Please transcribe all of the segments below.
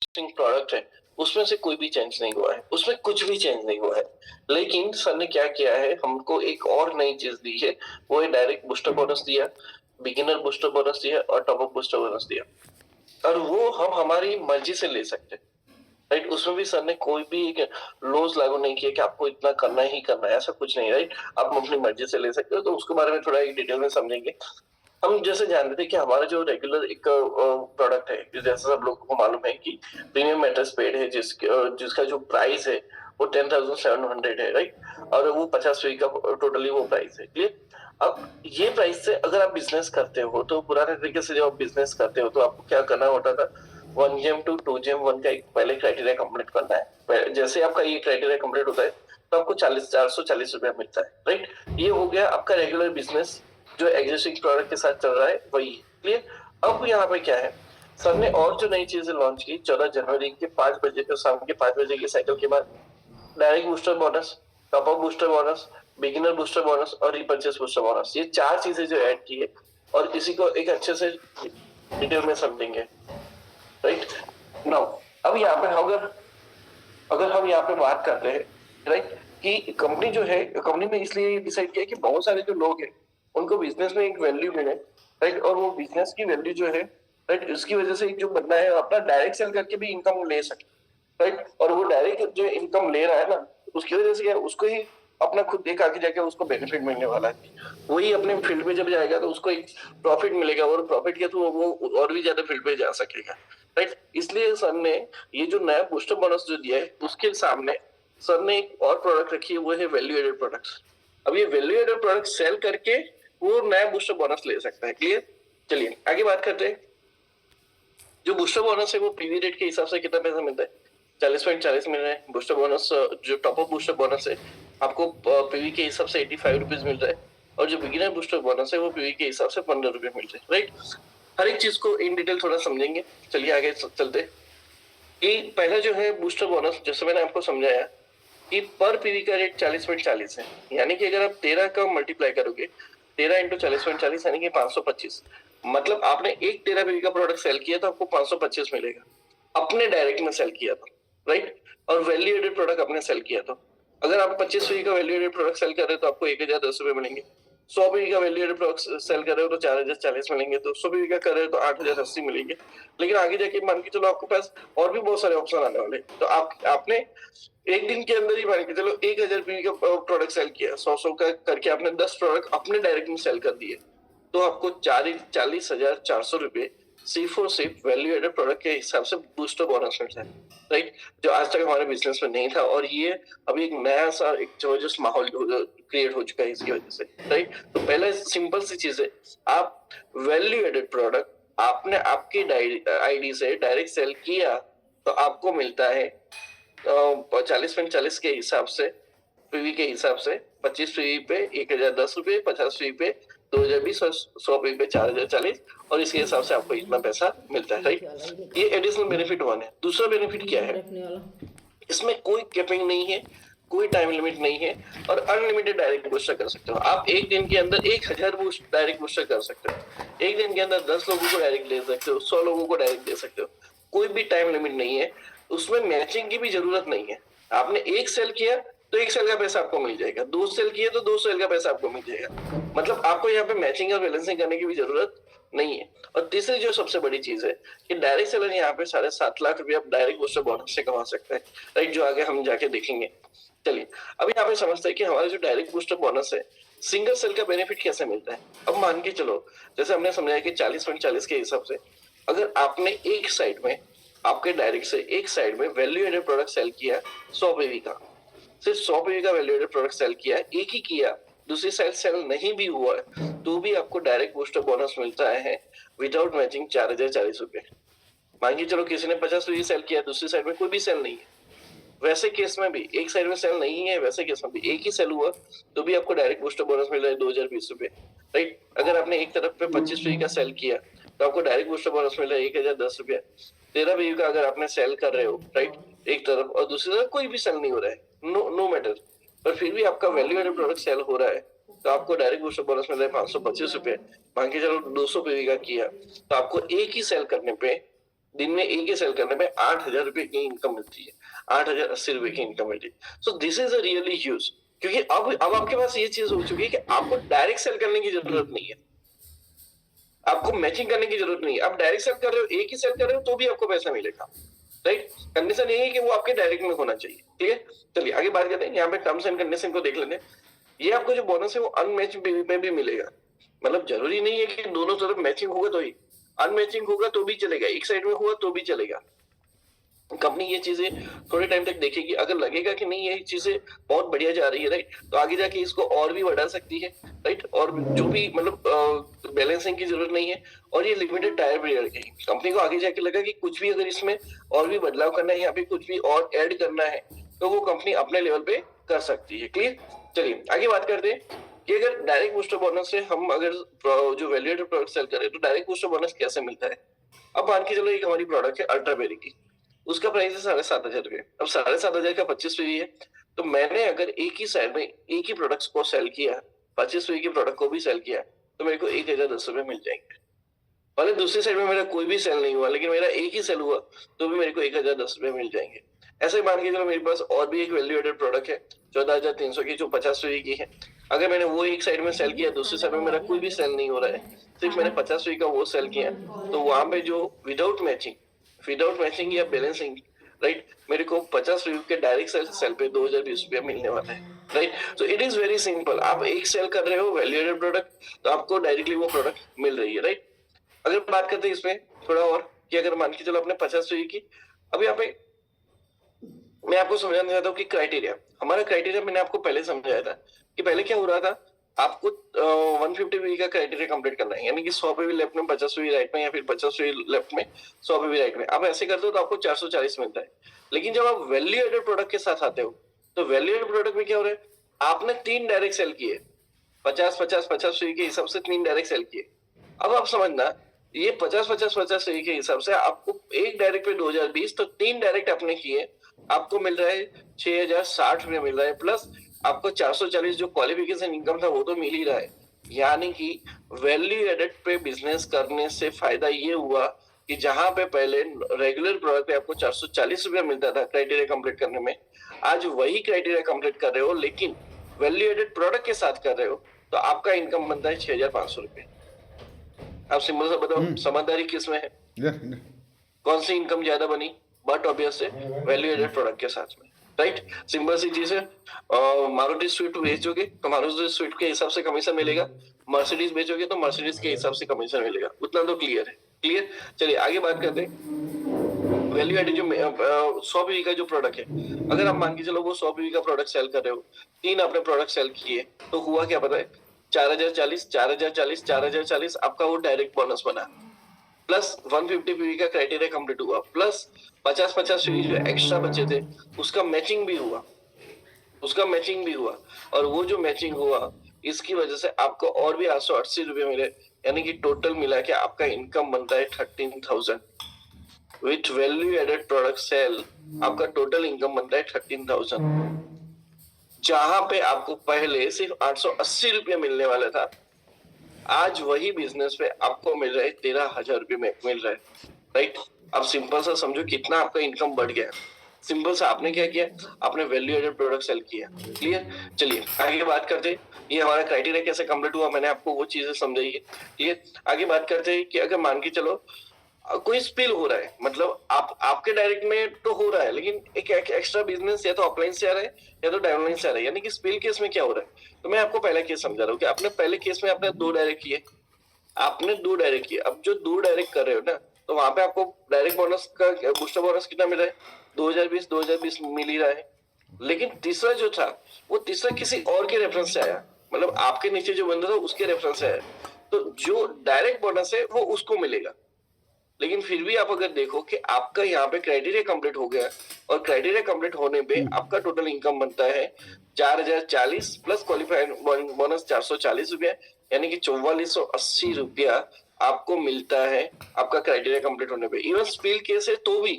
Existing product है उसमें से कोई भी चेंज नहीं हुआ है, उसमें कुछ भी चेंज नहीं हुआ है। लेकिन सर ने क्या किया है, हमको एक और नई चीज दी है, वो है डायरेक्ट बूस्टर बोनस दिया, बिगिनर बूस्टर बोनस दिया और टॉप अप बूस्टर बोनस दिया। और वो हम हमारी मर्जी से ले सकते हैं, राइट। उसमें भी सर ने कोई भी एक लॉज लागू नहीं किया कि आपको इतना करना ही करना है, ऐसा कुछ नहीं, राइट। आप अपनी मर्जी से ले सकते हो, तो उसके बारे में थोड़ा एक डिटेल में समझेंगे। हम जैसे जानते थे कि हमारा जो रेगुलर एक प्रोडक्ट है, जैसे सब लोगों को मालूम है कि प्रीमियम मैट्रेस पेड है, जिसका जो प्राइस है वो 10,700 है, राइट। और वो 50 का टोटली वो प्राइस है, क्लियर। अब ये प्राइस से अगर आप बिजनेस करते हो, तो पुराने तरीके से जब आप बिजनेस करते हो तो आपको क्या करना होता था, 1 GM टू 2 GM 1 का एक पहले क्राइटेरिया कंप्लीट करना है। जैसे आपका ये क्राइटेरिया कंप्लीट होता है तो आपको 440 रुपया मिलता है, राइट। ये हो गया आपका रेगुलर बिजनेस जो एग्जिस्टिंग प्रोडक्ट के साथ चल रहा है, वही, क्लियर। अब यहाँ पे क्या है, सर ने और जो नई चीजें लॉन्च की 14 जनवरी के 5 बजे के शाम के 5 बजे के साइकिल के बाद, direct booster bonus, top up booster bonus, beginner booster bonus और रिपर्चेस बूस्टर बोनस, ये 4 चीजें जो ऐड की है, और इसी को एक अच्छे से डिटेल में समझेंगे, राइट नाउ। अब यहाँ पे अगर अगर हम यहाँ पे बात करते हैं, राइट, कि कंपनी जो है, कंपनी ने इसलिए डिसाइड किया कि बहुत सारे जो लोग हैं उनको बिजनेस में एक वैल्यू मिले, राइट। और वो बिजनेस की वैल्यू जो है, राइट, उसकी वजह से एक जो बंदा है अपना डायरेक्ट सेल करके भी इनकम ले सके, राइट। और वो डायरेक्ट जो इनकम ले रहा है ना, उसकी वजह से क्या है, उसको ही अपना खुद एक आगे जाके उसको बेनिफिट मिलने वाला है। वही अपने फील्ड में जब जाएगा तो उसको एक प्रॉफिट मिलेगा, और प्रॉफिट के थ्रू वो और भी ज्यादा फील्ड पे जा सकेगा, राइट। इसलिए सर ने ये जो नया बूस्टर बोनस जो दिया है, उसके सामने सर ने एक और प्रोडक्ट रखी है, वो है वैल्यू एडेड प्रोडक्ट्स। अब ये वैल्यू एडेड प्रोडक्ट सेल करके वो नया बूस्टर बोनस ले सकता है, क्लियर। चलिए आगे बात करते हैं। जो बूस्टर बोनस है वो पीवी रेट के हिसाब से कितना पैसा मिलता है, 40.40 मिल रहा है बूस्टर बोनस। जो टॉप अप बूस्टर बोनस है आपको पीवी के हिसाब से 85 रुपीज मिल रहा है, और जो बिगिनर बूस्टर बोनस है वो पीवी के हिसाब से 15 रुपए मिल रहे हैं, राइट। हर एक चीज को इन डिटेल थोड़ा समझेंगे। चलिए आगे चलते। कि पहला जो है बूस्टर बोनस, जैसे मैंने आपको समझाया कि पर पीवी का रेट 40.40 है, यानी कि अगर आप 13 का मल्टीप्लाई करोगे, 13 इंटू 40.40 यानी कि 525। मतलब आपने एक 13 पीवी का प्रोडक्ट सेल किया तो आपको 525 मिलेगा, अपने डायरेक्ट में सेल किया तो, राइट। और वैल्यू एडेड प्रोडक्ट आपने सेल किया तो, अगर आप 25 पीवी का वैल्यू एडेड प्रोडक्ट सेल कर रहे हो तो आपको 1010 रुपए मिलेंगे। 100 पीवी का वैल्यू एडेड प्रोडक्ट सेल कर रहे हो तो 4040 मिलेंगे। 200 पीवी का कर रहे हो तो 8080 मिलेंगे। लेकिन आगे जाके मान के चलो आपके पास और भी बहुत सारे ऑप्शन आने वाले, तो आपने एक दिन के अंदर ही मान के चलो 1000 पीवी का प्रोडक्ट सेल किया, 100 का करके आपने 10 प्रोडक्ट अपने डायरेक्ट में सेल कर दिए, तो आपको 40,400 रुपए सिर्फ और सिर्फ वैल्यू एडेड प्रोडक्ट के हिसाब से बूस्टर बोनस मिलता है, राइट। जो आज तक हमारे बिजनेस में नहीं था, और ये अभी एक नया सा एक जबरदस्त माहौल क्रिएट हो चुका है इसकी वजह से, राइट। तो पहला सिंपल सी चीज है, आप वैल्यू एडेड प्रोडक्ट आपने आपकी आईडी से डायरेक्ट सेल किया तो आपको मिलता है 40.40 के हिसाब से, पीवी के हिसाब से 25 पीवी पे 1010 रुपए, 50 पीवी पे 2020 और 100 पीवी पे 4040, और इसके हिसाब से आपको इतना पैसा मिलता है, राइट। ये एडिशनल बेनिफिट 1 है। दूसरा बेनिफिट क्या है, इसमें कोई कैपिंग नहीं है, कोई टाइम लिमिट नहीं है, और अनलिमिटेड डायरेक्ट बूस्टर कर सकते हो आप। एक दिन के अंदर 1000 डायरेक्ट बूस्टर कर सकते हो, एक दिन के अंदर 10 लोगों को डायरेक्ट दे सकते हो, 100 लोगों को डायरेक्ट दे सकते हो, कोई भी टाइम लिमिट नहीं है। उसमें मैचिंग की भी जरूरत नहीं है। आपने एक सेल किया तो एक सेल का पैसा आपको मिल जाएगा, 2 सेल किए तो 2 सेल का पैसा आपको मिल जाएगा। मतलब आपको यहाँ पे मैचिंग और बैलेंसिंग करने की भी जरूरत नहीं है। और तीसरी जो सबसे बड़ी चीज है कि डायरेक्ट सेलर यहाँ पे 7.5 लाख रुपया डायरेक्ट बूस्टर बोनस से कमा सकता है, राइट, जो आगे हम जाके देखेंगे। चलिए अब यहाँ पे समझते हैं कि हमारा जो डायरेक्ट बूस्टर बोनस है, सिंगल सेल का बेनिफिट कैसे मिलता है। अब मान के चलो, जैसे हमने समझाया कि 40.40 के हिसाब से अगर आपने एक साइड में, आपके डायरेक्ट से एक साइड में वैल्यू एडेड प्रोडक्ट सेल किया 100 पीवी का, सिर्फ 100 पीवी का वैल्यू एडेड प्रोडक्ट सेल किया, एक ही किया, दूसरी साइड सेल नहीं भी हुआ तो भी आपको डायरेक्ट बूस्टर बोनस मिलता है विदाउट मैचिंग 4040 रुपए। मान के चलो किसी ने 50 पीवी सेल किया, दूसरी साइड में कोई भी सेल नहीं है, वैसे केस में भी एक साइड में सेल नहीं है, वैसे केस में भी एक ही सेल हुआ तो भी आपको डायरेक्ट बूस्टर बोनस मिल रहा है 2020 रुपए, राइट। अगर आपने एक तरफ पे 25 पीवी का सेल किया तो आपको डायरेक्ट बूस्टर बोनस मिल रहा है 1010 रुपया। 13 पीवी का अगर आपने सेल कर रहे हो, राइट, एक तरफ, और दूसरी तरफ कोई भी सेल नहीं हो रहा है, नो मैटर, पर फिर भी आपका वैल्यू एडेड प्रोडक्ट सेल हो रहा है तो आपको डायरेक्ट बूस्टर बोनस मिल रहा है 525 रुपए। मान के चलो 200 पीवी का किया तो आपको एक ही सेल करने पे दिन में एक ही सेल करने में 8,000 रुपए की इनकम मिलती है, 8,080 रुपए की इनकम मिलती है। So this is a really huge, क्योंकि अब आपके पास ये चीज हो चुकी है कि आपको डायरेक्ट सेल करने की जरूरत नहीं है, आपको मैचिंग करने की जरूरत नहीं है। आप डायरेक्ट सेल कर रहे हो, एक ही सेल कर रहे हो तो भी आपको पैसा मिलेगा, राइट। कंडीशन यही है कि वो आपके डायरेक्ट में होना चाहिए, ठीक है। चलिए आगे बात करते हैं, यहाँ पे टर्म्स एंड कंडीशन को देख लेते हैं। ये आपको जो बोनस है वो अनमैच पे भी मिलेगा, मतलब जरूरी नहीं है कि दोनों तरफ मैचिंग होगा तो ही, अनमैचिंग होगा तो भी चलेगा, एक साइड में हुआ तो भी चलेगा। कंपनी ये चीजें थोड़े टाइम तक देखेगी, अगर लगेगा कि नहीं ये चीजें बहुत बढ़िया जा रही है, राइट, तो आगे जाके इसको और भी बढ़ा सकती है, राइट। और जो भी मतलब बैलेंसिंग की जरूरत नहीं है, और ये लिमिटेड टायर भी रहेगी। कंपनी को आगे जाके लगा कि कुछ भी अगर इसमें और भी बदलाव करना है, यहाँ पे कुछ भी और ऐड करना है, तो वो कंपनी अपने लेवल पे कर सकती है। क्लियर। चलिए आगे बात करते हैं कि अगर डायरेक्ट बूस्टर बोनस से हम अगर जो वैल्यू एडेड प्रोडक्ट सेल करें तो डायरेक्ट बूस्टर बोनस कैसे मिलता है। अब मान के चलो एक हमारी प्रोडक्ट है अल्ट्राबेरी की, उसका प्राइस है 7,500 रुपए। अब 7,500 का 25 है, तो मैंने अगर एक ही साइड में एक ही प्रोडक्ट्स को सेल किया, 25 के प्रोडक्ट को भी सेल किया, तो मेरे को 1,010 रुपए मिल जाएंगे। भले दूसरी साइड में मेरा कोई भी सेल नहीं हुआ, लेकिन मेरा एक ही सेल हुआ तो भी मेरे को 1,010 रुपए मिल जाएंगे। ऐसे मान के चलो मेरे पास और भी एक वैल्यू एडेड प्रोडक्ट है 14,300 की, जो 50 की है। अगर मैंने वो एक साइड में सेल किया, दूसरी साइड में मेरा कोई भी सेल नहीं हो रहा है, सिर्फ मैंने 50 का वो सेल किया, तो वहां पे जो विदाउट मैचिंग या बैलेंसिंग, राइट, मेरे को 50 के डायरेक्ट सेल पे 2,020 रुपया मिलने वाला है, right. So it is very simple. आप एक सेल कर रहे हो वैल्यू एडेड प्रोडक्ट, तो आपको डायरेक्टली वो प्रोडक्ट मिल रही है, राइट। अगर बात करते हैं इसमें थोड़ा और कि अगर मान के चलो अपने 50 की, अब यहाँ पे मैं आपको समझाना चाहता हूँ कि क्राइटेरिया, हमारा क्राइटेरिया मैंने आपको पहले समझाया था कि पहले क्या हो रहा था, आपको 150 का क्राइटेरिया कंप्लीट करना है, यानी कि 100 पे भी लेफ्ट में, 50 राइट में, या फिर 50 लेफ्ट में, 100 पे भी राइट में। आप ऐसे करते हो तो आपको 440 मिलता है। लेकिन जब आप वैल्यू एडेड प्रोडक्ट के साथ आते हो, तो वैल्यू एडेड प्रोडक्ट में क्या हो रहा है, आपने 3 डायरेक्ट सेल किए, 50 के हिसाब से 3 डायरेक्ट सेल किए। अब आप समझना, ये 50 के हिसाब से आपको एक डायरेक्ट पे 2020, तो 3 डायरेक्ट आपने किए, आपको मिल रहा है 6,060 रुपये मिल रहा है, प्लस आपको 440 जो क्वालिफिकेशन इनकम था वो तो मिल ही रहा है। यानी कि वैल्यू एडेड पे बिजनेस करने से फायदा ये हुआ कि जहां पे पहले रेगुलर प्रोडक्ट पे आपको 440 रुपया मिलता था क्राइटेरिया कंप्लीट करने में, आज वही क्राइटेरिया कंप्लीट कर रहे हो, लेकिन वैल्यू एडेड प्रोडक्ट के साथ कर रहे हो, तो आपका इनकम बनता है 6,500 रुपये। आप सिंपल सा बताओ समझदारी किसमें है, कौन सी इनकम ज्यादा बनी, बट ऑब्वियस है वैल्यू एडेड प्रोडक्ट के साथ में, राइट। सिंपल सी चीज है, मारुति स्विफ्ट बेचोगे तो मारुति स्विफ्ट के हिसाब से कमीशन मिलेगा, मर्सिडीज बेचोगे तो मर्सिडीज के हिसाब से कमीशन मिलेगा, उतना तो क्लियर है। क्लियर। चलिए आगे बात करते हैं वैल्यू एडेड जो 100 पीवी का जो प्रोडक्ट है, अगर आप मान के चलो वो 100 पीवी का प्रोडक्ट सेल कर रहे हो, 3 आपने प्रोडक्ट सेल किए, तो हुआ क्या पता है, 4,040 4,040 4,040 आपका वो डायरेक्ट बोनस बना, प्लस 150 पीवी का क्राइटेरिया कंप्लीट हुआ, प्लस 50 पीवी जो एक्स्ट्रा बचे थे उसका मैचिंग भी हुआ, और वो जो मैचिंग हुआ इसकी वजह से आपको और भी 880 रुपये मिले, यानी कि टोटल मिला के आपका इनकम बनता है 13,000। With value added product sale आपका टोटल इनकम बनता है 13,000, जहां पे आपको पहले सिर्फ 880 रुपये मिलने वाला था, आज वही बिजनेस पे आपको मिल रहा है 13,000 रुपये में मिल रहा है, राइट। अब सिंपल सा समझो कितना आपका इनकम बढ़ गया। सिंपल सा आपने क्या किया, आपने वैल्यू एडेड प्रोडक्ट सेल किया। क्लियर। चलिए आगे बात करते हैं, ये हमारा क्राइटेरिया कैसे कंप्लीट हुआ, मैंने आपको वो चीजें समझाई है। क्लियर। आगे बात करते हैं कि अगर मान के चलो कोई स्पिल हो रहा है, मतलब आपके डायरेक्ट में तो हो रहा है, लेकिन एक एक्स्ट्रा बिजनेस या तो ऑफलाइन से आ रहा है या तो डाउनलाइन से आ रहा है, यानी कि स्पिल केस में क्या हो रहा है, तो मैं आपको पहला केस समझा रहा हूँ कि आपने पहले केस में आपने 2 डायरेक्ट किए, अब जो 2 डायरेक्ट कर रहे हो ना, तो वहां पे आपको डायरेक्ट बोनस का बूस्टर बोनस कितना मिल रहा है, 2020 मिल ही रहा है। लेकिन तीसरा जो था, वो तीसरा किसी और के रेफरेंस से आया, मतलब आपके नीचे जो बंदा था उसके रेफरेंस से आया, तो जो डायरेक्ट बोनस है वो उसको मिलेगा। लेकिन फिर भी आप अगर देखो कि आपका यहाँ पे क्राइटेरिया कंप्लीट हो गया, और क्राइटेरिया कंप्लीट होने पे आपका टोटल इनकम बनता है 4,040 प्लस क्वालिफाइड बोनस 440 रुपया, यानी कि 4,480 रुपया आपको मिलता है आपका क्राइटेरिया कंप्लीट होने पे। इवन स्पिल केस है तो भी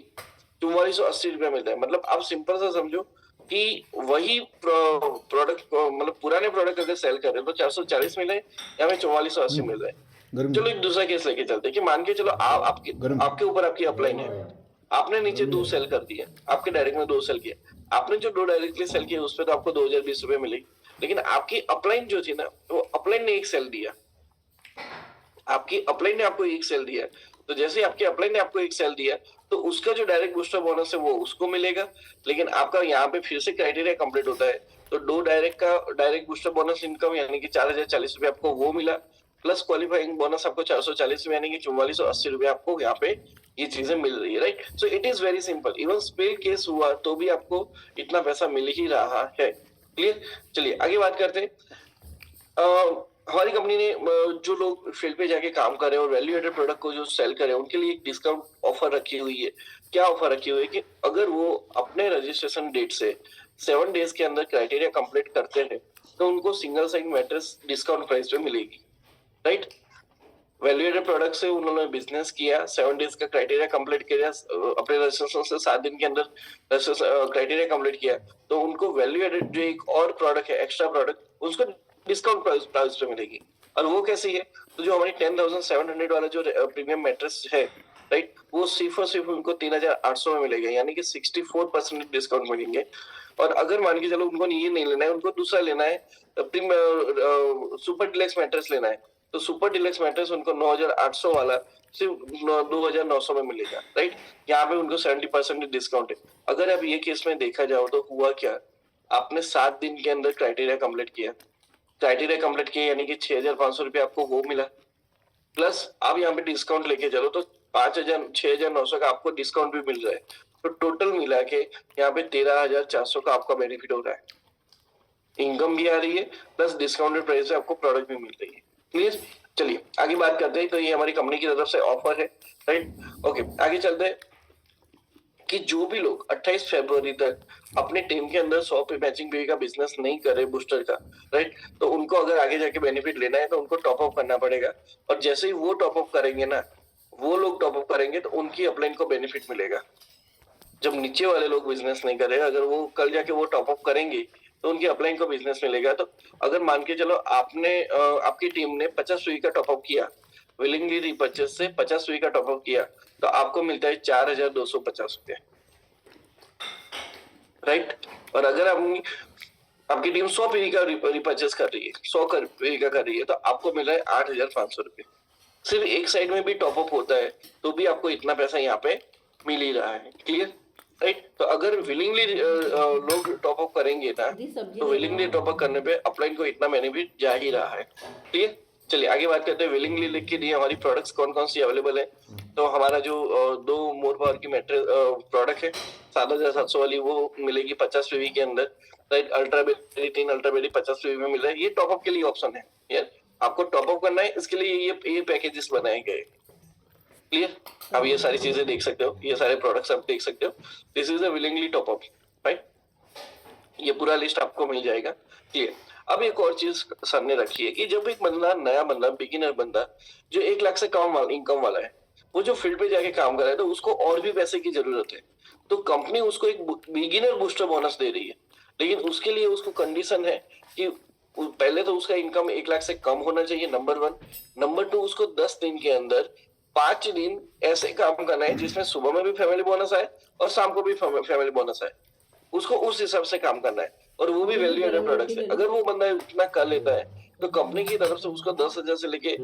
4,480 रुपया मिलता है। मतलब आप सिंपल सा समझो कि वही प्रोडक्ट, मतलब पुराने प्रोडक्ट अगर सेल कर रहे हो तो 440 मिले, या फिर 4,480 मिल रहा है। चलो एक दूसरा केस लेके चलते हैं कि मान के चलो आपके आपके ऊपर आपकी अपलाइन है, आपने नीचे 2 सेल कर दिए, आपके डायरेक्ट में 2 सेल किए, आपने जो 2 डायरेक्टली सेल किए उस पे तो आपको 2020 रुपए मिलेगी, लेकिन आपकी अपलाइन जो थी ना वो अपलाइन ने एक सेल दिया, आपकी अपलाइन ने आपको एक सेल दिया, तो जैसे आपकी अपलाइन ने आपको एक सेल दिया तो उसका जो डायरेक्ट बूस्टर बोनस है वो उसको मिलेगा, लेकिन आपका यहाँ पे फिर से क्राइटेरिया कंप्लीट होता है, तो दो डायरेक्ट का डायरेक्ट बूस्टर बोनस इनकम यानी कि 4040 रुपए आपको वो मिला, प्लस क्वालिफाइंग बोनस आपको 440 यानी कि 4480 रुपए आपको यहाँ पे ये चीजें मिल रही है, right. So it is very simple, even spell case हुआ तो भी आपको इतना पैसा मिल ही रहा है, क्लियर। चलिए आगे बात करते हैं। हमारी कंपनी ने जो लोग फील्ड पे जाके काम कर रहे हैं और वैल्यू एडेड प्रोडक्ट को जो सेल कर रहे हैं उनके लिए एक डिस्काउंट ऑफर रखी हुई है। क्या ऑफर रखी हुई है कि अगर वो अपने रजिस्ट्रेशन डेट से 7 डेज के अंदर क्राइटेरिया कंप्लीट करते हैं तो उनको single side mattress discount price पे मिलेगी, राइट। वैल्यू एडेड प्रोडक्ट से उन्होंने बिजनेस किया, 7 डेज का क्राइटेरिया कंप्लीट किया, अपने रजिस्ट्रेशन से 7 दिन के अंदर क्राइटेरिया कंप्लीट किया, तो उनको वैल्यू एडेड जो एक और प्रोडक्ट है, एक्स्ट्रा प्रोडक्ट, उसको डिस्काउंट प्राइस पे मिलेगी। और वो कैसी है, तो जो हमारी 10,700 वाला जो प्रीमियम मैट्रेस है, राइट, वो सिर्फ और सिर्फ उनको 3,800 में मिलेगा, यानी कि 64% डिस्काउंट मिलेंगे। और अगर मान के चलो उनको ये नहीं लेना है, उनको दूसरा लेना है, सुपर डिलक्स मैट्रेस लेना है, तो सुपर डिलक्स मैट्रेस उनको 9,800 वाला सिर्फ 2,900 में मिलेगा, राइट। यहाँ पे उनको 70% डिस्काउंट है। अगर अब ये केस में देखा जाओ तो हुआ क्या, आपने 7 दिन के अंदर क्राइटेरिया कंप्लीट किया, क्राइटेरिया कंप्लीट किया यानी कि 6,500 रुपये आपको वो मिला, प्लस आप यहाँ पे डिस्काउंट लेके चलो तो 6,900 का आपको डिस्काउंट भी मिल रहा है, तो टोटल मिला के यहाँ पे 13,400 का आपका बेनिफिट हो रहा है, इनकम भी आ रही है प्लस डिस्काउंटेड प्राइस से आपको प्रोडक्ट भी मिल रही है, क्लियर। चलिए आगे बात करते हैं। तो ये हमारी कंपनी की तरफ से ऑफर है, राइट। ओके आगे चलते हैं कि जो भी लोग 28 फरवरी तक अपने टीम के अंदर 100 पे मैचिंग पे का बिजनेस नहीं करे बूस्टर का, राइट, तो उनको अगर आगे जाके बेनिफिट लेना है तो उनको टॉप अप करना पड़ेगा, और जैसे ही वो टॉप अप करेंगे ना, वो लोग टॉप अप करेंगे तो उनकी अपलाइन को बेनिफिट मिलेगा। जब नीचे वाले लोग बिजनेस नहीं कर रहे, अगर वो कल जाके वो टॉप अप करेंगे तो उनकी अपलाइन को बिजनेस मिलेगा। तो अगर मान के चलो आपने आपकी टीम ने 50 सुई का टॉप अप किया, विलिंगली रीपर्चेस से 50 सुई का टॉप अप किया, तो आपको मिलता है 4,250 रुपये, राइट। और अगर आपकी टीम 100 पीवी का रिपर्चेस कर रही है, 100 पीवी का कर रही है, तो आपको मिल रहा है 8,500 रुपये। सिर्फ एक साइड में भी टॉप अप होता है तो भी आपको इतना पैसा यहाँ पे मिल ही रहा है, क्लियर, राइट। तो अगर विलिंगली लोग टॉप अप करेंगे ना, तो विलिंगली टॉप अप करने पे अपलाइन को इतना बेनिफिट जा ही रहा है, क्लियर। चलिए आगे बात करते हैं विलिंगली लिख के दिए हमारी प्रोडक्ट्स कौन कौन सी अवेलेबल है। तो हमारा जो 2 मोर पावर की मैट्रेस प्रोडक्ट है 7,700 वाली, वो मिलेगी 50 पीवी के अंदर, right. Ultra berry 3 ultra berry 50 PV में मिल रहा है। ये टॉप अप के लिए ऑप्शन है यार, आपको टॉप अप करना है, इसके लिए ये पैकेजेस बनाए गए, क्लियर। अब ये सारी चीजें देख सकते हो, ये सारे प्रोडक्ट्स आप देख सकते हो, this is a willingly top up, right. ये पूरा लिस्ट आपको मिल जाएगा, क्लियर। अब एक और चीज सर ने रखी है कि जब एक बंदा, नया बंदा, बिगिनर बंदा जो 1 लाख से कम इनकम वाला है, वो जो फील्ड पे जाके काम कर रहा है, तो उसको और भी पैसे की जरूरत है, तो कंपनी उसको एक बिगिनर बूस्टर बोनस दे रही है, लेकिन उसके लिए उसको कंडीशन है कि पहले तो उसका इनकम 1 लाख से कम होना चाहिए, नंबर 1। नंबर 2, उसको 10 दिन के अंदर 5 दिन ऐसे काम करना है जिसमें सुबह में भी फैमिली बोनस आए और शाम को भी फैमिली बोनस आए, उसको उस हिसाब से काम करना है, और वो भी वैल्यू एडेड प्रोडक्ट से। अगर वो बंदा इतना कर लेता है तो कंपनी की तरफ से उसको 10,000 से लेके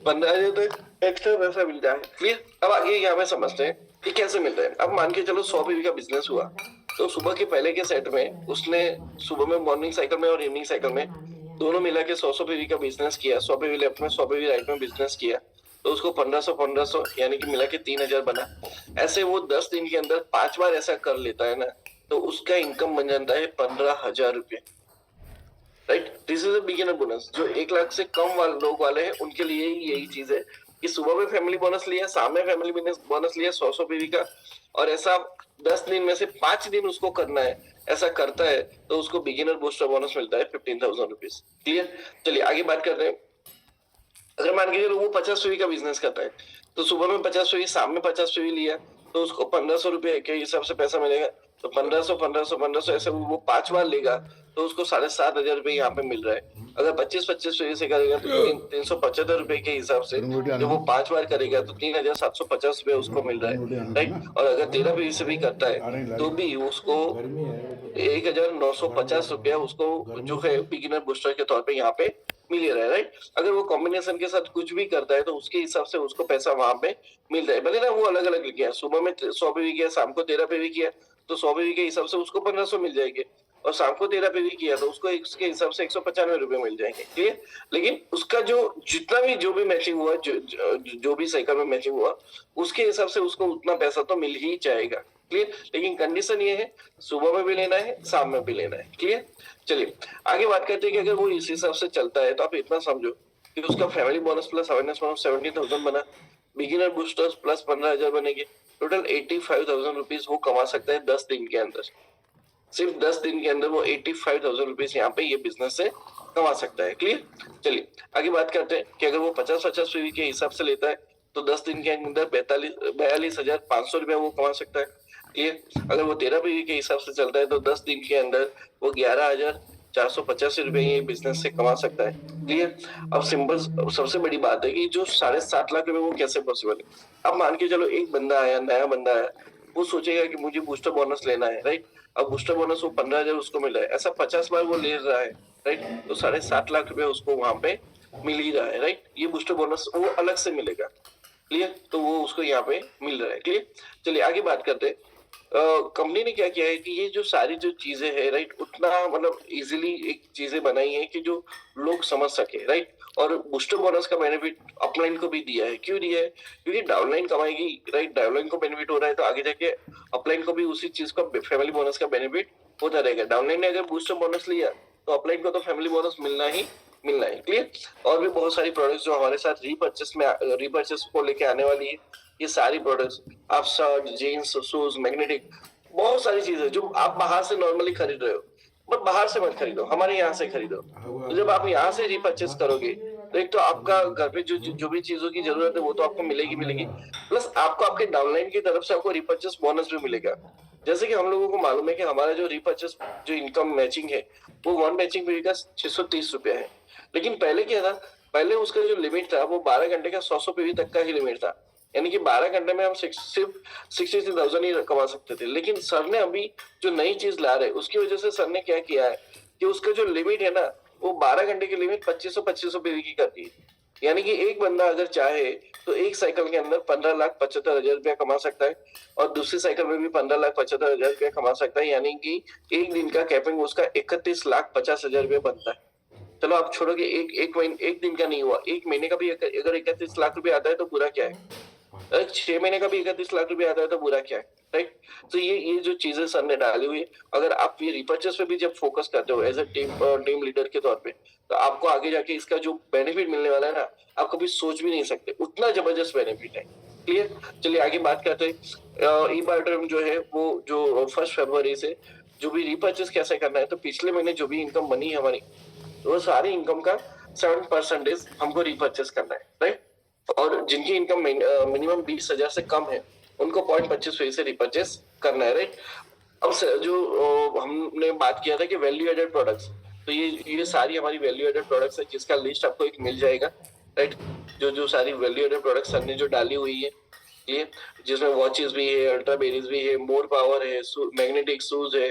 15,000 तक एक्स्ट्रा पैसा मिलता है, क्लियर। अब आगे यहाँ पे समझते हैं कि कैसे मिलता है। अब मान के चलो 100 पीवी का बिजनेस हुआ, तो सुबह के पहले के सेट में उसने सुबह में मॉर्निंग साइकिल में और इवनिंग साइकिल में दोनों मिला के 100 पीवी का बिजनेस किया, 100 पीवी लेफ्ट में 100 पीवी राइट में बिजनेस किया, तो उसको 1500 यानी कि मिला के 3,000 बना। ऐसे वो 10 दिन के अंदर 5 बार ऐसा कर लेता है ना, तो उसका इनकम बन जाता है 15,000 रुपये, right. This is a beginner bonus. जो 1 लाख से कम लोग वाले हैं उनके लिए यही चीज है कि सुबह में फैमिली बोनस लिया, शाम में फैमिली बोनस लिया 100 पीवी का, और ऐसा 10 दिन में से 5 दिन उसको करना है, ऐसा करता है तो उसको बिगिनर बूस्टर बोनस मिलता है 15,000 रुपीज, क्लियर। चलिए आगे बात करते हैं। अगर मान के चलो वो 50 पीवी का बिजनेस करता है, तो सुबह में 50 पीवी, शाम में 50 पीवी लिया, तो उसको 1,500 रुपए के हिसाब से पैसा मिलेगा। तो 1500 ऐसे वो 5 बार लेगा तो उसको 7,500 रुपए यहाँ पे मिल रहा है। अगर 25-25 फीस से करेगा तो 375 रुपए के हिसाब से जब वो 5 बार करेगा तो 3,750 रुपए उसको मिल रहा है, राइट। और अगर 13 फीस से भी करता है तो भी उसको 1,950 रुपया उसको जो है बिगिनर बूस्टर के तौर पे यहाँ पे मिल ही रहा है, राइट। अगर वो कॉम्बिनेशन के साथ कुछ भी करता है तो उसके हिसाब से उसको पैसा वहां पे मिल रहा है। भले ना वो अलग अलग किया, सुबह में 100 पे भी किया, शाम को 13 पे भी किया तो 100 पे भी के हिसाब से उसको 1500 मिल जाएंगे, और शाम को 13 पे भी किया तो उसको इसके हिसाब से 195 रुपए मिल जाएंगे, क्लियर। लेकिन उसका जो जितना भी जो भी मैचिंग हुआ, जो भी साइकिल में मैचिंग हुआ उसके हिसाब से उसको उतना पैसा तो मिल ही जाएगा, क्लियर। लेकिन कंडीशन ये है सुबह में भी लेना है, शाम में भी लेना है, क्लियर। चलिए आगे बात करते हैं कि अगर वो इस हिसाब से चलता है तो आप इतना समझो कि उसका family bonus plus awareness bonus 70,000 बना, बिगिनर बूस्टर्स प्लस 15,000 बनेंगे, टोटल 85,000 रुपीज वो कमा सकता है 10 दिन के अंदर। सिर्फ 10 दिन के अंदर वो 85,000 रुपीज यहाँ पे ये बिजनेस से कमा सकता है, क्लियर। चलिए आगे बात करते हैं कि अगर वो 50-50 फीवी के हिसाब से लेता है तो 10 दिन के अंदर 42,500 रुपया वो कमा सकता है, क्लियर। अगर वो 13 पीवी के हिसाब से चलता है तो 10 दिन के अंदर वो 11,485 रुपए ये बिजनेस से कमा सकता है, क्लियर। अब सिंपल सबसे बड़ी बात है कि जो 7.5 लाख रुपए वो कैसे पॉसिबल है। अब मान के चलो एक बंदा आया, नया बंदा आया, वो सोचेगा कि मुझे बूस्टर बोनस लेना है, राइट। अब बूस्टर बोनस वो 15,000 उसको मिला है, ऐसा 50 बार वो ले रहा है, राइट। तो 7.5 लाख रुपए उसको वहां पे मिल ही रहा है, राइट। ये बूस्टर बोनस वो अलग से मिलेगा, क्लियर। तो वो उसको यहाँ पे मिल रहा है, क्लियर। चलिए आगे बात करते हैं। कंपनी ने क्या किया है कि ये जो सारी जो चीजें है, राइट, उतना मतलब इजीली एक चीजें बनाई है कि जो लोग समझ सके, राइट। और बूस्टर बोनस का बेनिफिट अपलाइन को भी दिया है। क्यों दिया है? क्योंकि डाउनलाइन कमाएगी, राइट, डाउनलाइन को बेनिफिट हो रहा है तो आगे जाके अपलाइन को भी उसी चीज का फैमिली बोनस का बेनिफिट होता रहेगा। डाउनलाइन ने अगर बूस्टर बोनस लिया तो अपलाइन को तो फैमिली बोनस मिलना है, क्लियर। और भी बहुत सारी प्रोडक्ट्स जो हमारे साथ रीपर्चेस को लेके आने वाली है, ये सारी प्रोडक्ट्स आप शर्ट, जीन्स, शूज, मैग्नेटिक, बहुत सारी चीजें जो आप बाहर से नॉर्मली खरीद रहे हो, बट बाहर से मत खरीदो, हमारे यहाँ से खरीदो। तो जब आप यहाँ से रीपर्चेस करोगे तो एक तो आपका घर पे जो भी चीजों की जरूरत है वो तो आपको मिलेगी, प्लस आपको आपके डाउनलाइन की तरफ से आपको रीपर्चेस बोनस भी मिलेगा। जैसे कि हम लोगों को मालूम है कि हमारा जो रीपर्चेस जो इनकम मैचिंग है वो वन मैचिंग पीरियड का 630 रुपया है। लेकिन पहले क्या था, पहले उसका जो लिमिट था वो 12 घंटे का 100 पीवी तक का ही लिमिट था, यानी कि 12 घंटे में हम सिर्फ 63,000 ही कमा सकते थे। लेकिन सर ने अभी जो नई चीज ला रहे उसकी वजह से सर ने क्या किया है कि उसका जो लिमिट है ना वो 12 घंटे की लिमिट 2500 पीवी की कर दी। यानी कि एक बंदा अगर चाहे तो एक साइकिल के अंदर 15,75,000 रुपया कमा सकता है और दूसरी साइकिल में भी 15,75,000 रुपया कमा सकता है, यानी कि एक दिन का कैपिंग उसका 31,50,000 रुपया बनता है। चलो आप छोड़ो कि एक दिन का नहीं हुआ, एक महीने का भी अगर 31 लाख रुपए आता है तो बुरा क्या है, अगर 6 महीने का भी 31 लाख रुपए आता है तो बुरा क्या है, राइट। तो ये जो चीजें सर ने डाली हुई, अगर आप ये रिपर्चेस पे भी जब फोकस करते हो एज अ टीम लीडर के तौर पे, तो आपको आगे जाके इसका जो बेनिफिट मिलने वाला है ना, आप कभी सोच भी नहीं सकते, उतना जबरदस्त बेनिफिट है, क्लियर। चलिए आगे बात करते हैं। ई बायोटर्म जो है वो जो 1 फरवरी से जो भी रिपर्चेस कैसे करना है, तो पिछले महीने जो भी इनकम बनी है हमारी, वो सारी इनकम का 7% हमको रिपर्चेस करना है, राइट। और जिनकी इनकम मिनिमम 20,000 से कम है उनको 0.25 से रिपर्चेस करना है, राइट। अब जो हमने बात किया था कि वैल्यू एडेड प्रोडक्ट्स, तो ये सारी हमारी वैल्यू एडेड प्रोडक्ट्स है जिसका लिस्ट आपको एक मिल जाएगा, राइट। जो सारी वैल्यू एडेड प्रोडक्ट्स सर ने जो डाली हुई है, ये जिसमें वॉचेस भी है, अल्ट्रा बेरीज भी है, मोर पावर है, मैग्नेटिक शूज है,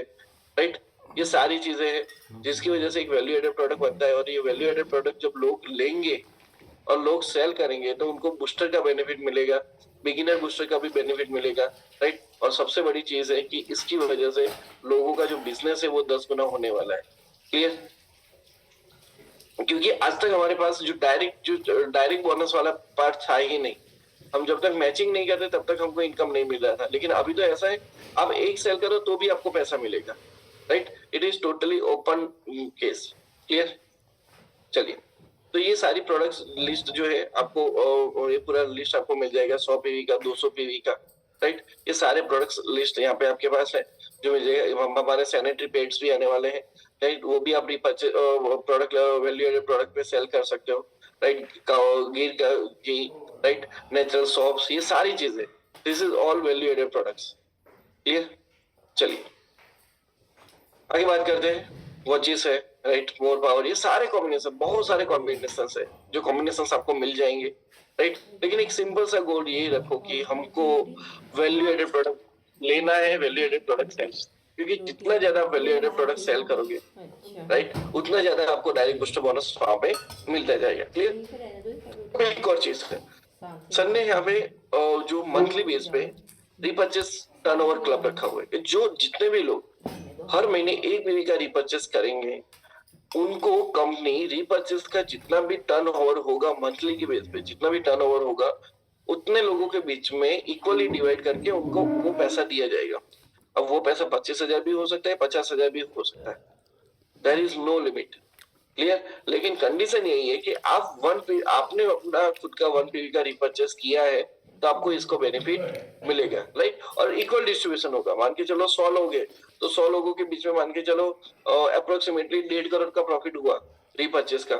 राइट। ये सारी चीजें हैं जिसकी वजह से एक वैल्यू एडेड प्रोडक्ट बनता है। और ये वैल्यू एडेड प्रोडक्ट जब लोग लेंगे और लोग सेल करेंगे तो उनको बूस्टर का बेनिफिट मिलेगा, बिगिनर बूस्टर का भी बेनिफिट मिलेगा, राइट। और सबसे बड़ी चीज है कि इसकी वजह से लोगों का जो बिजनेस है वो 10 गुना होने वाला है, क्लियर। क्योंकि आज तक हमारे पास जो डायरेक्ट बोनस वाला पार्ट था ही नहीं, हम जब तक मैचिंग नहीं करते तब तक हमको इनकम नहीं मिल रहा था। लेकिन अभी तो ऐसा है, आप एक सेल करो तो भी आपको पैसा मिलेगा, right. It is totally open case, clear. चलिए, तो ये सारी प्रोडक्ट्स लिस्ट जो है आपको ये पूरा लिस्ट आपको मिल जाएगा, 100 पीवी का, 200 पीवी का, राइट। ये सारे प्रोडक्ट्स लिस्ट यहाँ पे आपके पास है जो मिल जाएगा। हमारे सैनिटरी पैड्स भी आने वाले हैं, राइट, वो भी आप प्रोडक्ट वैल्यू एडेड प्रोडक्ट पे सेल कर सकते हो, राइट। गिर का घी, राइट, नेचुरल सोप्स, ये सारी चीजें, this is all value added products, clear. चलिए आगे बात करते हैं वॉचेस है, राइट, मोर पावर, ये सारे कॉम्बिनेशन, बहुत सारे कॉम्बिनेशन है जो कॉम्बिनेशन आपको मिल जाएंगे, राइट। लेकिन एक सिंपल सा गोल ये रखो कि हमको वैल्यू एडेड प्रोडक्ट लेना है, वैल्यू एडेड प्रोडक्ट सेल, क्योंकि जितना ज्यादा आप वैल्यू एडेड प्रोडक्ट सेल करोगे, राइट, उतना ज्यादा आपको डायरेक्ट बूस्टर बोनस वहां पे मिलता जाएगा। क्लियर। एक और चीज है, सर ने यहाँ पे जो मंथली बेस पे रिपर्चेस टर्नओवर क्लब रखा हुआ है, जो जितने भी लोग हर महीने एक बीवी का रिपर्चेस करेंगे, उनको कंपनी रिपर्चेस का जितना भी टर्नओवर होगा मंथली के बेस पे, जितना भी टर्नओवर होगा उतने लोगों के बीच में इक्वली डिवाइड करके उनको वो पैसा दिया जाएगा। अब वो पैसा 25,000 भी हो सकता है, 50,000 भी हो सकता है, there is no limit. Clear. लेकिन कंडीशन यही है कि आपने अपना खुद का 1 पीवी का रिपर्चेस किया है तो आपको इसको बेनिफिट मिलेगा, राइट। और इक्वल डिस्ट्रीब्यूशन होगा। मान के चलो 100 लोग हैं तो 100 लोगों के बीच में मान के चलो अप्रोक्सीमेटली 1.5 करोड़ का प्रॉफिट हुआ रिपर्चेस का,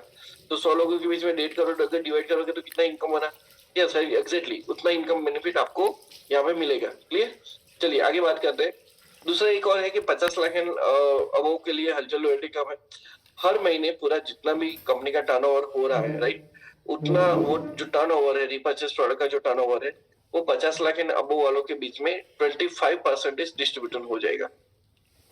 तो 100 लोगों के बीच में 1.5 करोड़ अगर डिवाइड करोगे तो कितना इनकम बना? यस एग्जैक्टली उतना इनकम बेनिफिट आपको यहाँ पे मिलेगा। क्लियर। चलिए आगे बात करते हैं। दूसरा एक और है कि 50 लाख अबव के लिए हलचल लॉयल्टी कम है। हर महीने पूरा जितना भी कंपनी का टर्नओवर हो रहा है, राइट, उतना वो जो टर्नओवर है रिपर्चेस प्रोडक्ट का जो टर्नओवर है वो 50 लाख एंड अबव वालों के बीच में 25% डिस्ट्रीब्यूशन हो जाएगा।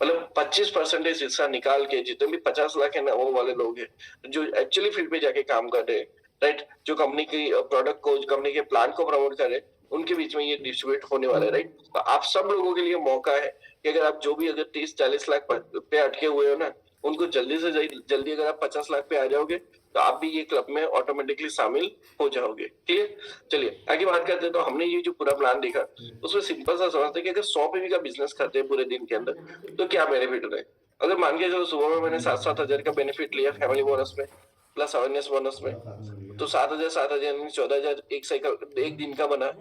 मतलब 25% हिस्सा निकाल के जितने भी 50 लाख एंड अबव वाले लोग हैं जो एक्चुअली फील्ड पे जाके काम कर रहे हैं, राइट, जो कंपनी की प्रोडक्ट को, कंपनी के प्लान को प्रमोट कर रहे हैं, उनके बीच में ये डिस्ट्रीब्यूट होने वाला है, राइट। तो आप सब लोगों के लिए मौका है कि अगर आप जो भी अगर 30-40 लाख पे अटके हुए हो ना, उनको जल्दी से जल्दी अगर आप 50 लाख पे आ जाओगे तो आप भी ये क्लब में ऑटोमेटिकली शामिल हो जाओगे। क्लियर। चलिए आगे बात करते हैं। तो हमने ये जो पूरा प्लान देखा उसमें सिंपल सा समझते हैं कि अगर 100 पीवी का बिजनेस करते हैं पूरे दिन के अंदर तो क्या बेनिफिट रहे। अगर मान के चलो सुबह में मैंने 7,000 का बेनिफिट लिया फैमिली बोनस में प्लस अवेयरनेस बोनस में, तो 7,000 14,000 एक साइकिल एक दिन का बना।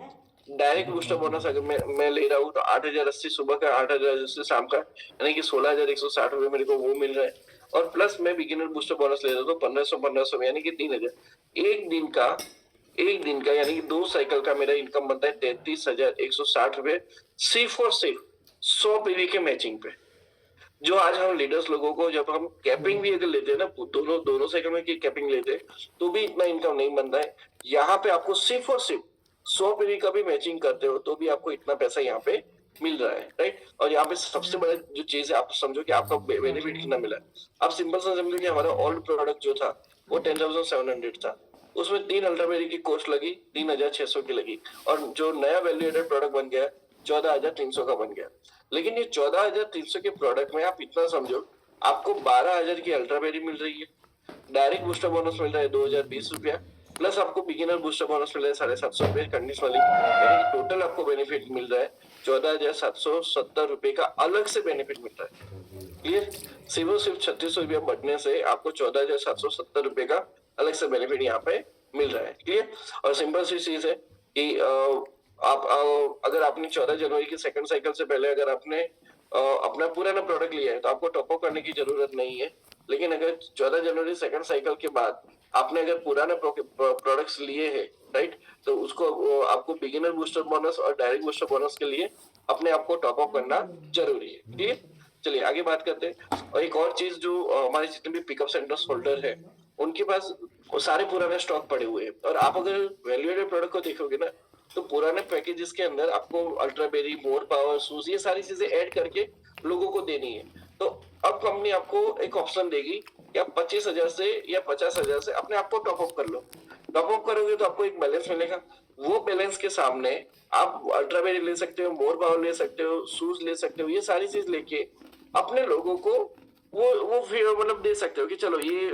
डायरेक्ट बूस्टर बोनस अगर मैं ले रहा हूँ तो 8,080 सुबह का, 8,080 शाम का, यानी कि 16,160 रुपए मेरे को वो मिल रहा है। और प्लस मैं बिगिनर बूस्टर बोनस ले रहा हूँ तो 1,500 यानी कि 3,000 एक दिन का यानी कि 2 साइकिल का मेरा इनकम बनता है 33,160 रुपए, सिर्फ और सिर्फ 100 पीवी के मैचिंग पे। जो आज हम लीडर्स लोगों को जब हम कैपिंग भी अगर लेते हैं ना, दोनों दोनों साइकिल में की कैपिंग लेते हैं तो भी इतना इनकम नहीं बनता है। यहाँ पे आपको सिर्फ और सिर्फ 100 पीवी का भी मैचिंग करते हो तो भी आपको इतना पैसा यहाँ पे मिल रहा है, राइट। और यहाँ पे सबसे बड़ा जो चीज है, आप समझो कि आपका बेनिफिट कितना मिला है। आप सिंपल सा समझो कि हमारा ओल्ड प्रोडक्ट जो था वो 10,700 था, उसमें 3 अल्ट्राबेरी की कॉस्ट लगी, 3,600 की लगी, और जो नया वैल्यू एडेड प्रोडक्ट बन गया 14,300 का बन गया। लेकिन ये 14,300 के प्रोडक्ट में आप इतना समझो आपको 12,000 की अल्ट्राबेरी मिल रही है, डायरेक्ट बूस्टर बोनस मिल रहा है 2,020 रुपया, प्लस आपको बिगिनर बूस्टर बोनस मिल रहा है 750 रुपए कंडीशनली, यानी टोटल आपको बेनिफिट मिल रहा है 14,770 रुपए का अलग से बेनिफिट मिल रहा है। क्लियर। सिर्फ 3600 रुपया बढ़ने से आपको 14,770 रुपए का अलग से बेनिफिट यहाँ पे मिल रहा है। क्लियर। और सिंपल सी चीज है कि आप अगर आपने 14 जनवरी की सेकंड साइकिल से पहले अगर आपने अपना पुराना प्रोडक्ट लिया है तो आपको टॉप अप करने की जरूरत नहीं है। लेकिन अगर 14 जनवरी सेकंड साइकिल के बाद आपने अगर पुराने प्रोडक्ट्स लिए हैं, राइट, तो उसको आपको बिगिनर बूस्टर बोनस और डायरेक्ट बूस्टर बोनस के लिए अपने आप को टॉप अप करना जरूरी है। ठीक है। चलिए आगे बात करते हैं। और एक और चीज जो हमारे जितने भी पिकअप सेंटर्स होल्डर है उनके पास वो सारे पुराने स्टॉक पड़े हुए हैं, और आप अगर वैल्यू एडेड प्रोडक्ट को देखोगे ना तो पुराने पैकेजेस के अंदर आपको अल्ट्राबेरी, मोर पावर, सूज, ये सारी चीजें ऐड करके लोगों को देनी है। तो अब कंपनी आपको एक ऑप्शन देगी कि आप 25,000 से या 50,000 से अपने आप को टॉप अप कर लो। टॉप अप करोगे तो आपको एक बैलेंस मिलेगा, वो बैलेंस के सामने आप अल्ट्राबेरी ले सकते हो, मोर पावर ले सकते हो, शूज ले सकते हो, ये सारी चीज लेके अपने लोगों को वो फिर मतलब दे सकते हो कि चलो ये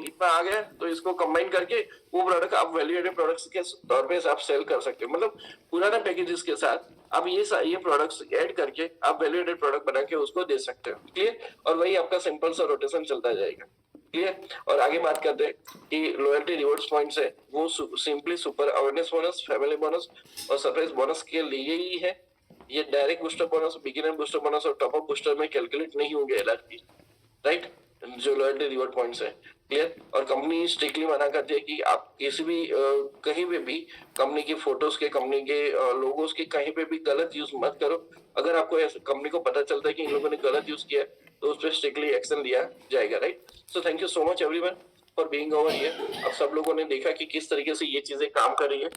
इतना आ गया तो इसको कंबाइन करके वो प्रोडक्ट आप वैल्यू एडेड प्रोडक्ट्स के तौर पे आप सेल कर सकते हो। मतलब पुराने पैकेजेस के साथ आप ये प्रोडक्ट्स ऐड करके आप वैल्यू एडेड प्रोडक्ट बना के उसको दे सकते हो। क्लियर। और वही आपका सिंपल सा रोटेशन चलता जाएगा। क्लियर। और आगे बात करते हैं कि लॉयल्टी रिवॉर्ड्स पॉइंट्स है वो simply super awareness bonus, family bonus और सरप्राइज बोनस के लिए ही है। ये direct booster bonus, beginner booster bonus और टॉप अप बूस्टर में कैलकुलेट नहीं होंगे एलआरपी, राइट, जो लॉयल्टी रिवॉर्ड पॉइंट्स है। क्लियर। और कंपनी स्ट्रिक्टली मना करती है कि आप किसी भी कहीं पे भी कंपनी की फोटोज के, कंपनी के लोगोस के कहीं पे भी गलत यूज मत करो। अगर आपको कंपनी को पता चलता है कि इन लोगों ने गलत यूज किया है तो उस पर स्ट्रिक्टली एक्शन लिया जाएगा, right? So thank you so much everyone for being over here. अब सब लोगों ने देखा कि किस तरीके से ये चीजें काम कर रही है।